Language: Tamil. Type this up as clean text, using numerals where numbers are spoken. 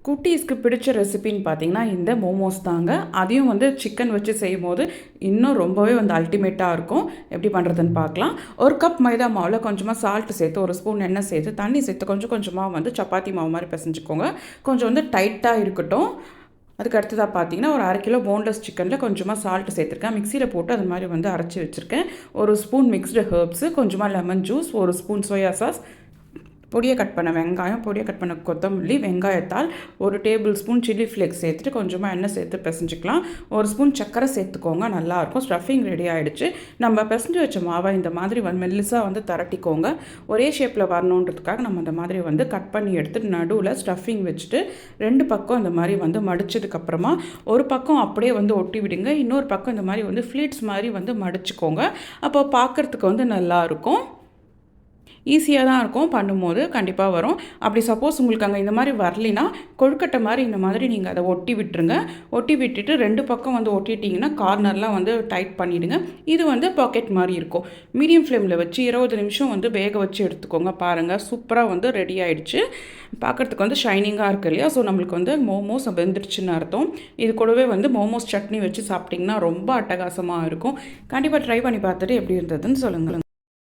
குட்டீஸ்க்கு பிடிச்ச ரெசிபின்னு பார்த்தீங்கன்னா, இந்த மோமோஸ் தாங்க. அதையும் வந்து சிக்கன் வச்சு செய்யும்போது, இன்னும் ரொம்பவே வந்து அல்டிமேட்டா இருக்கும். எப்படி பண்ணுறதுன்னு பார்க்கலாம். 1 கப் மைதா மாவுல கொஞ்சமா சால்ட் சேர்த்து, 1 ஸ்பூன் எண்ணெய் சேர்த்து, தண்ணி சேர்த்து கொஞ்சம் கொஞ்சமா வந்து சப்பாத்தி மாவு மாரி பெசஞ்சுக்கோங்க. கொஞ்சம் வந்து டைட்டா இருக்கட்டும். அதுக்கு அடுத்ததா பார்த்தீங்கன்னா, ஒரு 1/2 கிலோ போன்லெஸ் சிக்கன்ல கொஞ்சமா சால்ட் சேர்த்துருக்கேன். மிக்ஸியில போட்டு அது மாரி வந்து அரைச்சு வச்சுருக்கேன். 1 ஸ்பூன் மிக்ஸ்டு ஹெர்ப்ஸு, கொஞ்சமா lemon juice, 1 spoon soya sauce, பொடியை கட் பண்ண வெங்காயம், பொடியை கட் பண்ண கொத்தமல்லி, வெங்காயத்தால், 1 டேபிள் ஸ்பூன் சில்லி ஃப்ளேக்ஸ் சேர்த்துட்டு கொஞ்சமாக எண்ணெய் சேர்த்து பிசைஞ்சிக்கலாம். 1 ஸ்பூன் சர்க்கரை சேர்த்துக்கோங்க, நல்லாயிருக்கும். ஸ்டஃபிங் ரெடி ஆகிடுச்சு. நம்ம பிசைஞ்சு வச்ச மாவை இந்த மாதிரி வந்து மெல்லிசாக வந்து திரட்டிக்கோங்க. ஒரே ஷேப்பில் வரணுன்றதுக்காக நம்ம இந்த மாதிரி வந்து கட் பண்ணி எடுத்துட்டு நடுவில் ஸ்டஃபிங் வச்சுட்டு 2 பக்கம் இந்த மாதிரி வந்து மடித்ததுக்கப்புறமா ஒரு பக்கம் அப்படியே வந்து ஒட்டி விடுங்க. இன்னொரு பக்கம் இந்த மாதிரி வந்து ஃப்ளீட்ஸ் மாதிரி வந்து மடிச்சுக்கோங்க. அப்போ பார்க்குறதுக்கு வந்து நல்லாயிருக்கும். ஈஸியாக தான் இருக்கும், பண்ணும்போது கண்டிப்பாக வரும். அப்படி சப்போஸ் உங்களுக்கு அங்கே இந்த மாதிரி வரலினா, கொழுக்கட்டை மாதிரி இந்த மாதிரி நீங்கள் அதை ஒட்டி விட்டுருங்க. ஒட்டி விட்டுட்டு 2 பக்கம் வந்து ஒட்டிட்டிங்கன்னா கார்னர்லாம் வந்து டைட் பண்ணிவிடுங்க. இது வந்து பாக்கெட் மாதிரி இருக்கும். மீடியம் ஃப்ளேமில் வச்சு 20 நிமிஷம் வந்து வேக வச்சு எடுத்துக்கோங்க. பாருங்கள், சூப்பராக வந்து ரெடி ஆகிடுச்சு. பார்க்குறதுக்கு வந்து ஷைனிங்காக இருக்குது இல்லையா? ஸோ நம்மளுக்கு வந்து மோமோஸ் வெந்துருச்சுன்னு அர்த்தம். இது கூடவே வந்து மோமோஸ் சட்னி வச்சு சாப்பிட்டிங்கன்னா ரொம்ப அட்டகாசமாக இருக்கும். கண்டிப்பாக ட்ரை பண்ணி பார்த்துட்டு எப்படி இருந்ததுன்னு சொல்லுங்கள்.